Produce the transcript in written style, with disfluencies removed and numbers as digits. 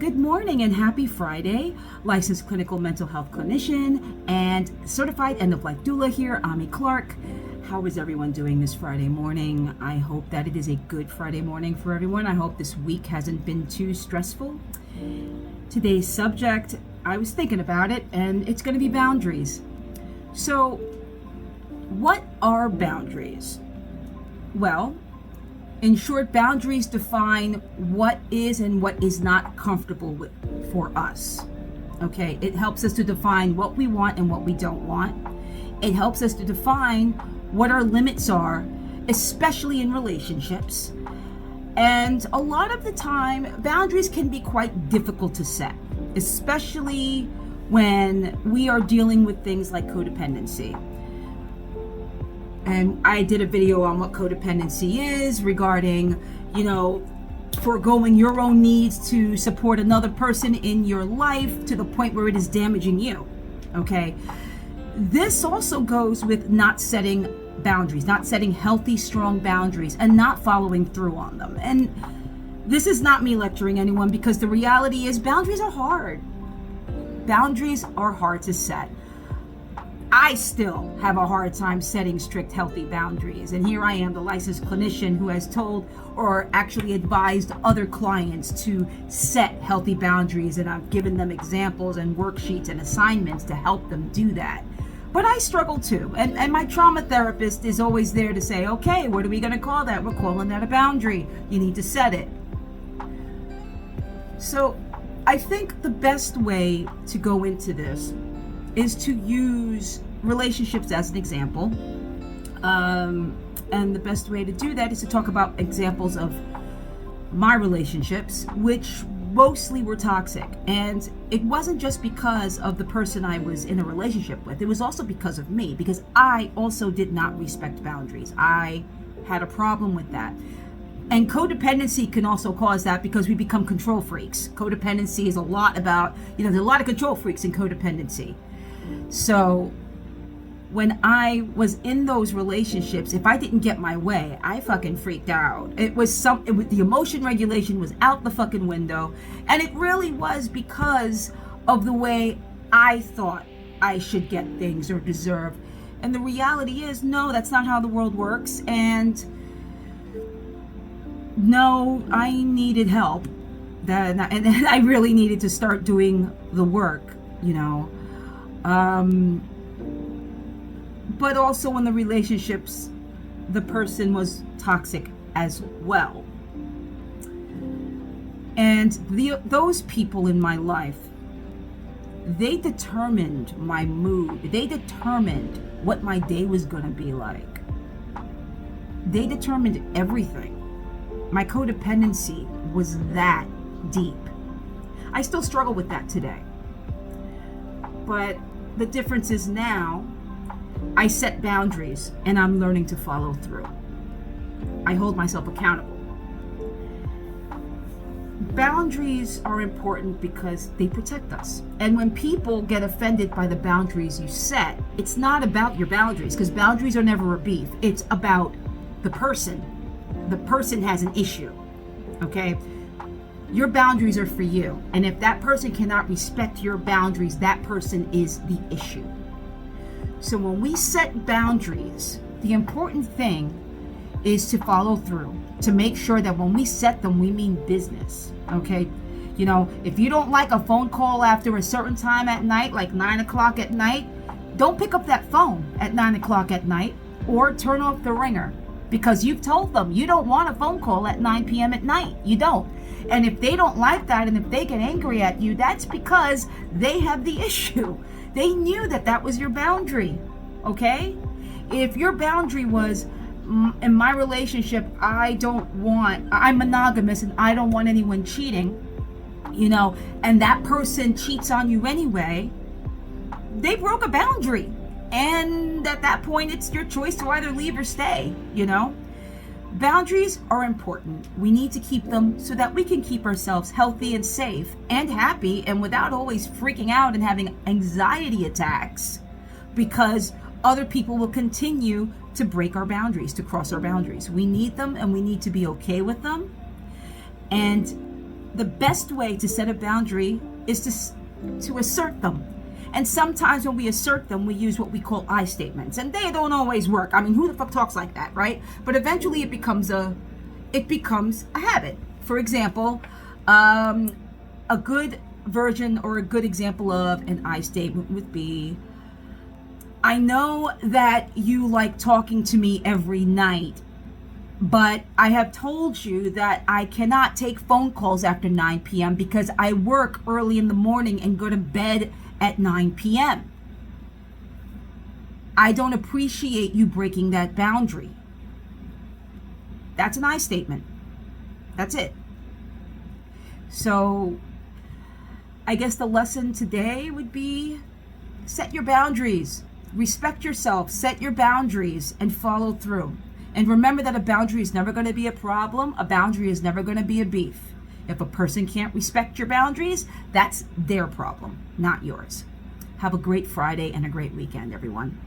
Good morning and happy Friday. Licensed clinical mental health clinician and certified end-of-life doula here, Ami Clark. How is everyone doing this Friday morning? I hope that it is a good Friday morning for everyone. I hope this week hasn't been too stressful. Today's subject, I was thinking about it, and it's going to be boundaries. So, what are boundaries? Well, in short, boundaries define what is and what is not comfortable with for us. Okay, it helps us to define what we want and what we don't want. It helps us to define what our limits are, especially in relationships. And a lot of the time, boundaries can be quite difficult to set, especially when we are dealing with things like codependency. And I did a video on what codependency is regarding, foregoing your own needs to support another person in your life to the point where it is damaging you. Okay. This also goes with not setting boundaries, not setting healthy, strong boundaries and not following through on them. And this is not me lecturing anyone, because the reality is boundaries are hard. Boundaries are hard to set. I still have a hard time setting strict, healthy boundaries. And here I am, the licensed clinician who has told or actually advised other clients to set healthy boundaries. And I've given them examples and worksheets and assignments to help them do that. But I struggle too. And my trauma therapist is always there to say, okay, what are we going to call that? We're calling that a boundary. You need to set it. So I think the best way to go into this is to use relationships as an example. And the best way to do that is to talk about examples of my relationships, which mostly were toxic. And it wasn't just because of the person I was in a relationship with. It was also because of me, because I also did not respect boundaries. I had a problem with that. And codependency can also cause that, because we become control freaks. Codependency is a lot about, there's a lot of control freaks in codependency. So when I was in those relationships, if I didn't get my way, I fucking freaked out. The emotion regulation was out the fucking window. And it really was because of the way I thought I should get things or deserve. And the reality is, no, that's not how the world works. And no, I needed help. And I really needed to start doing the work, but also in the relationships, the person was toxic as well. And those people in my life, they determined my mood. They determined what my day was going to be like. They determined everything. My codependency was that deep. I still struggle with that today. But the difference is now I set boundaries and I'm learning to follow through. I hold myself accountable. Boundaries are important because they protect us. And when people get offended by the boundaries you set, it's not about your boundaries, because boundaries are never a beef. It's about the person. The person has an issue. Okay? Your boundaries are for you. And if that person cannot respect your boundaries, that person is the issue. So when we set boundaries, the important thing is to follow through, to make sure that when we set them, we mean business. Okay? If you don't like a phone call after a certain time at night, like 9 o'clock at night, don't pick up that phone at 9 o'clock at night, or turn off the ringer, because you've told them you don't want a phone call at 9 p.m. at night. You don't. And if they don't like that, and if they get angry at you, that's because they have the issue. They knew that was your boundary. Okay? If your boundary was, in my relationship, I'm monogamous and I don't want anyone cheating, and that person cheats on you anyway, they broke a boundary. And at that point, it's your choice to either leave or stay, Boundaries are important. We need to keep them so that we can keep ourselves healthy and safe and happy, and without always freaking out and having anxiety attacks, because other people will continue to break our boundaries, to cross our boundaries. We need them, and we need to be okay with them. And the best way to set a boundary is to assert them. And sometimes when we assert them, we use what we call I statements, and they don't always work. I mean, who the fuck talks like that, right? But eventually it becomes a habit. For example, a good version or a good example of an I statement would be, I know that you like talking to me every night, but I have told you that I cannot take phone calls after 9 p.m. because I work early in the morning and go to bed at 9 p.m. I don't appreciate you breaking that boundary. That's an I statement. That's it. So I guess the lesson today would be set your boundaries. Respect yourself, set your boundaries, and follow through. And remember that a boundary is never going to be a problem. A boundary is never going to be a beef. If a person can't respect your boundaries, that's their problem, not yours. Have a great Friday and a great weekend, everyone.